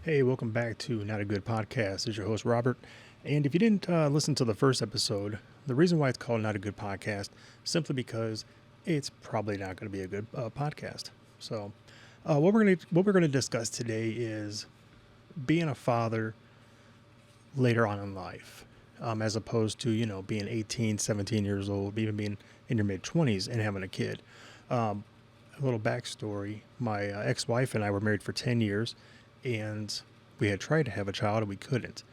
Hey, welcome back to Not a Good Podcast. This is your host, Robert. And if you didn't listen to the first episode, the reason why it's called Not a Good Podcast, simply because it's probably not going to be a good podcast. So, what we're gonna discuss today is being a father later on in life, as opposed to being 18, 17 years old, even being in your mid 20s and having a kid. Um, a little backstory: my ex-wife and I were married for 10 years, and we had tried to have a child and we couldn't.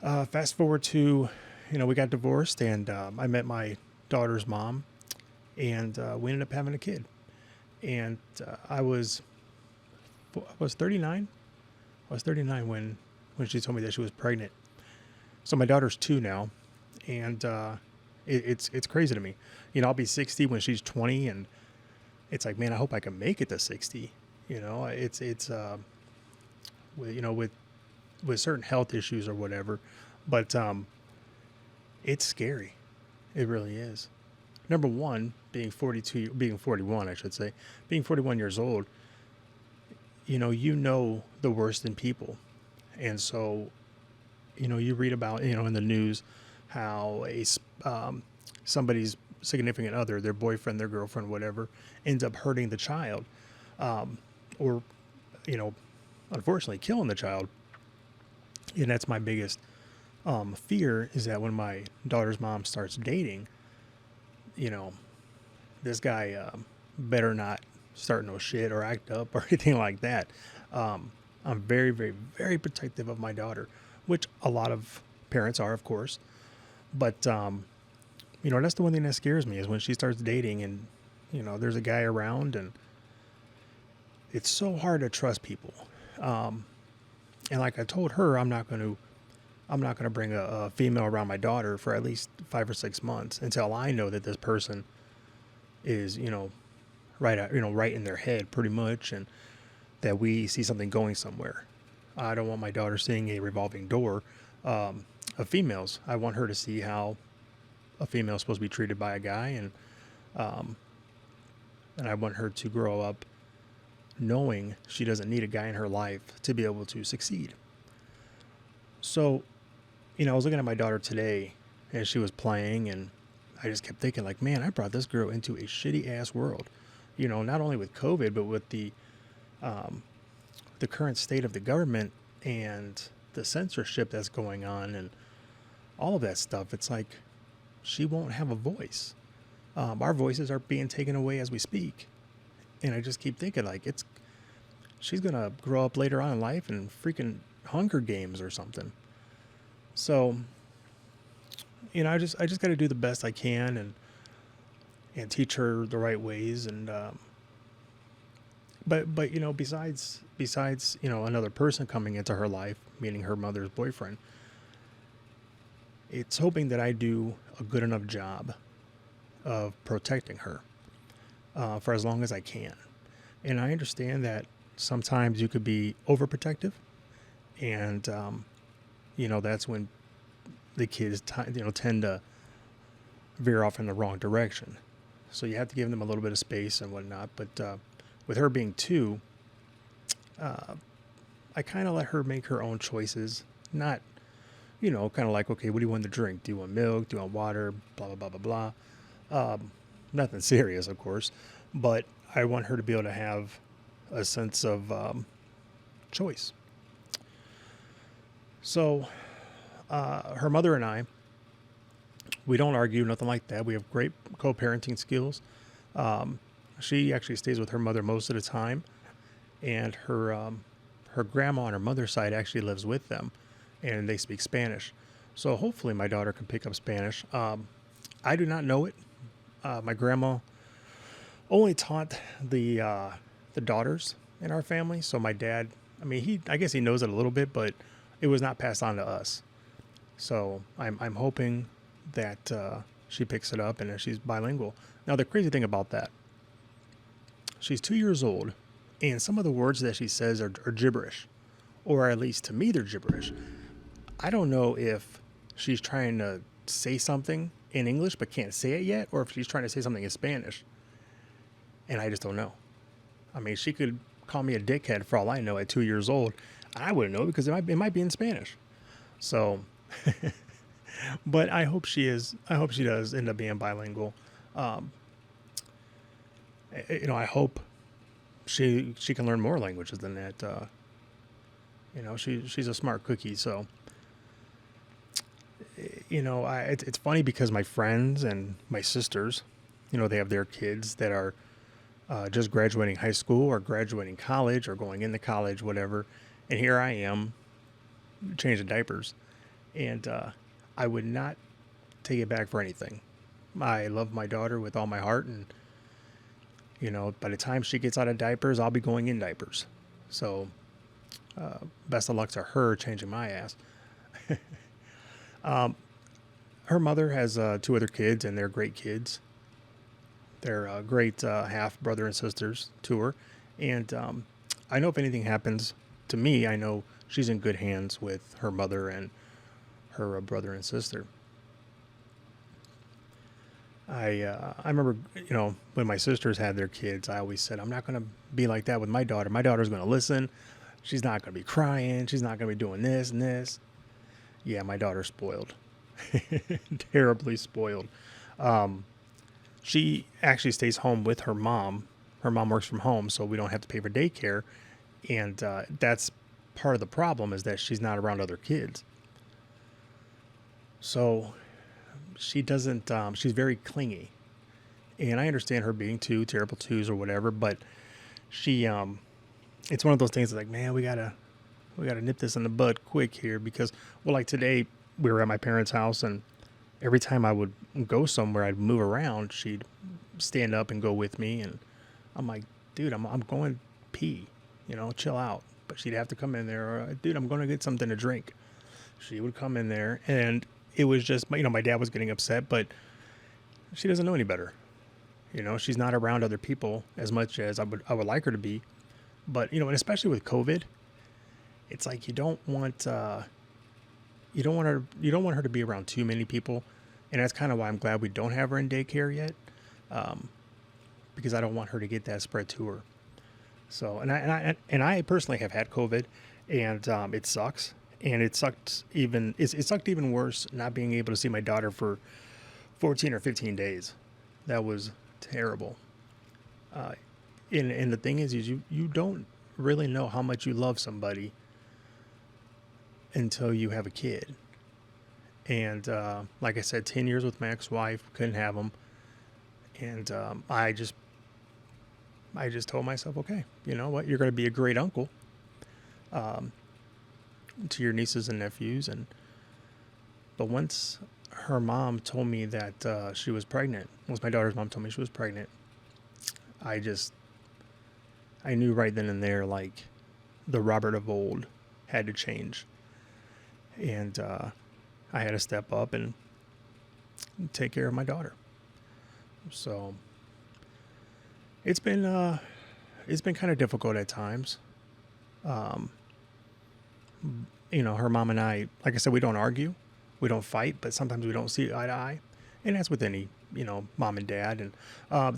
Fast forward to, we got divorced, and I met my daughter's mom, and we ended up having a kid. And I was 39. I was 39 when she told me that she was pregnant. So my daughter's 2 now, and it's crazy to me. I'll be 60 when she's 20, and it's like, man, I hope I can make it to 60. With certain health issues or whatever, but it's scary. It really is. Number one, being 41, I should say, being 41 years old, the worst in people. And so, you read about, in the news how somebody's significant other, their boyfriend, their girlfriend, whatever, ends up hurting the child, or, you know, unfortunately killing the child. And that's my biggest fear, is that when my daughter's mom starts dating, you know, this guy better not start no shit or act up or anything like that. I'm very, very, very protective of my daughter, which a lot of parents are, of course. But, that's the one thing that scares me, is when she starts dating and, there's a guy around, and it's so hard to trust people. And like I told her, I'm not going to bring a female around my daughter for at least 5 or 6 months until I know that this person is, right in their head pretty much, and that we see something going somewhere. I don't want my daughter seeing a revolving door of females. I want her to see how a female is supposed to be treated by a guy, and I want her to grow up knowing she doesn't need a guy in her life to be able to succeed. So, I was looking at my daughter today as she was playing, and I just kept thinking, like, man, I brought this girl into a shitty ass world. Not only with COVID, but with the current state of the government and the censorship that's going on and all of that stuff. It's like she won't have a voice. Our voices are being taken away as we speak. And I just keep thinking, like, she's going to grow up later on in life in freaking Hunger Games or something. So, I just got to do the best I can and teach her the right ways. And, but besides, another person coming into her life, meaning her mother's boyfriend, it's hoping that I do a good enough job of protecting her for as long as I can. And I understand that sometimes you could be overprotective, and that's when the kids tend to veer off in the wrong direction. So you have to give them a little bit of space and whatnot. But with her being 2, I kind of let her make her own choices. Not, kind of like, okay, what do you want to drink? Do you want milk? Do you want water? Blah, blah, blah, blah, blah. Nothing serious, of course, but I want her to be able to have a sense of choice. So her mother and I, we don't argue, nothing like that. We have great co-parenting skills. She actually stays with her mother most of the time, and her grandma on her mother's side actually lives with them, and they speak Spanish. So hopefully my daughter can pick up Spanish. I do not know it. My grandma only taught the daughters in our family. So my dad, I guess he knows it a little bit, but it was not passed on to us. So I'm hoping that she picks it up and that she's bilingual. Now, the crazy thing about that, she's 2 years old, and some of the words that she says are gibberish, or at least to me, they're gibberish. I don't know if she's trying to say something in English but can't say it yet, or if she's trying to say something in Spanish, and I just don't know. She could call me a dickhead for all I know at 2 years old. I wouldn't know because it might be in Spanish. So, but I hope she is. I hope she does end up being bilingual. Um, I hope she can learn more languages than that. She's a smart cookie. So, it's funny because my friends and my sisters, they have their kids that are just graduating high school or graduating college or going into college, whatever. And here I am changing diapers. And I would not take it back for anything. I love my daughter with all my heart. And, by the time she gets out of diapers, I'll be going in diapers. So best of luck to her changing my ass. Her mother has two other kids, and they're great kids. They're great half brother and sisters to her. And I know if anything happens to me, I know she's in good hands with her mother and her brother and sister. I remember, when my sisters had their kids, I always said, I'm not going to be like that with my daughter. My daughter's going to listen. She's not going to be crying. She's not going to be doing this and this. Yeah, my daughter's spoiled. Terribly spoiled. She actually stays home with her mom. Her mom works from home, so we don't have to pay for daycare. And that's part of the problem, is that she's not around other kids. So she doesn't, she's very clingy. And I understand her being two, terrible twos or whatever, but she, it's one of those things that's like, man, we gotta nip this in the bud quick here because, well, like today we were at my parents' house, and every time I would go somewhere, I'd move around, she'd stand up and go with me. And I'm like, dude, I'm going pee, chill out. But she'd have to come in there, or, dude, I'm going to get something to drink. She would come in there, and it was just, my dad was getting upset, but she doesn't know any better. She's not around other people as much as I would like her to be. But, and especially with COVID, it's like you don't want her to be around too many people. And that's kind of why I'm glad we don't have her in daycare yet. Because I don't want her to get that spread to her. So, and I personally have had COVID, and it sucks. And it sucked even worse not being able to see my daughter for 14 or 15 days. That was terrible. And the thing is you don't really know how much you love somebody until you have a kid. And like I said, 10 years with my ex-wife, couldn't have them. And I just told myself, okay, you know what? You're going to be a great uncle to your nieces and nephews. But once her mom told me that she was pregnant, once my daughter's mom told me she was pregnant, I knew right then and there, like, the Robert of old had to change. And I had to step up and take care of my daughter. So it's been kind of difficult at times. Her mom and I, like I said, we don't argue, we don't fight, but sometimes we don't see eye to eye. And that's with any, mom and dad. And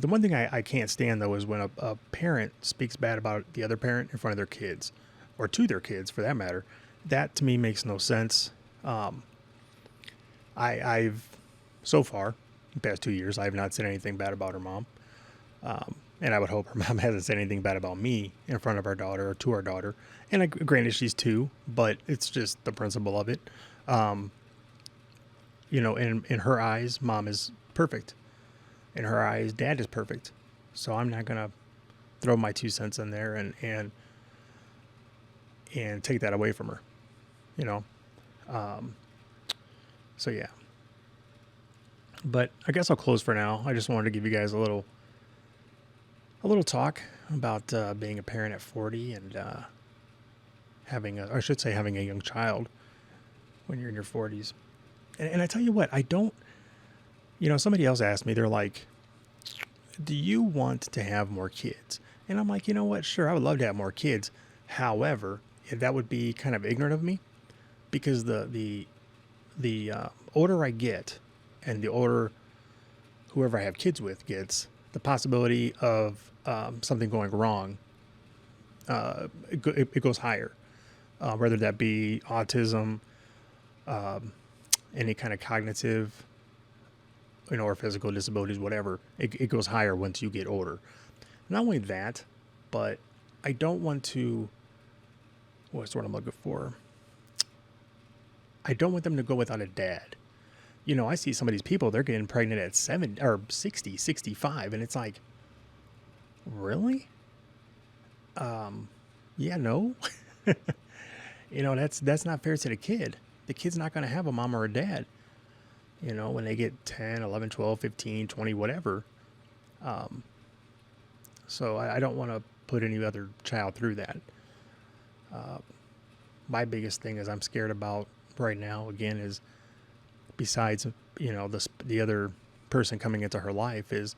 the one thing I can't stand, though, is when a parent speaks bad about the other parent in front of their kids, or to their kids for that matter. That to me makes no sense. I've so far, the past 2 years, I have not said anything bad about her mom. And I would hope her mom hasn't said anything bad about me in front of our daughter or to our daughter. And granted, she's 2, but it's just the principle of it. In her eyes, mom is perfect. In her eyes, dad is perfect. So I'm not going to throw my 2 cents in there and take that away from her, So yeah. But I guess I'll close for now. I just wanted to give you guys a little talk about being a parent at 40 and having a young child when you're in your 40s. And I tell you what, I don't, somebody else asked me, they're like, do you want to have more kids? And I'm like, you know what? Sure, I would love to have more kids. However, that would be kind of ignorant of me, because the older I get and the older whoever I have kids with gets, the possibility of something going wrong, it goes higher. whether that be autism, any kind of cognitive, or physical disabilities, whatever. It goes higher once you get older. Not only that, but I don't want to, what's the word I'm looking for? I don't want them to go without a dad. I see some of these people, they're getting pregnant at 7 or 60, 65, and it's like, really? Yeah, no. That's not fair to the kid. The kid's not going to have a mom or a dad, when they get 10, 11, 12, 15, 20, whatever. So I don't want to put any other child through that. My biggest thing is I'm scared about right now, again, is besides, the other person coming into her life is,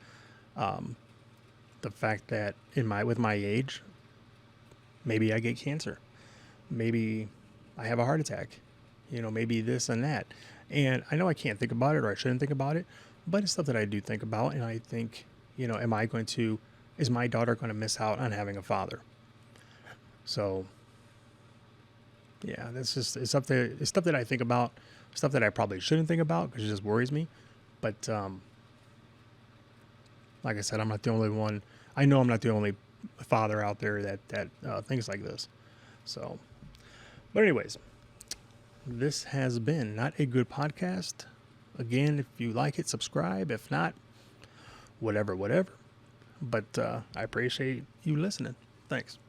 the fact that with my age, maybe I get cancer. Maybe I have a heart attack, maybe this and that. And I know I can't think about it, or I shouldn't think about it, but it's stuff that I do think about. And I think, is my daughter going to miss out on having a father? So yeah, it's stuff that I think about, stuff that I probably shouldn't think about because it just worries me. But, like I said, I'm not the only one. I know I'm not the only father out there that thinks like this. So, but anyways, this has been Not a Good Podcast. Again, if you like it, subscribe. If not, whatever. But I appreciate you listening. Thanks.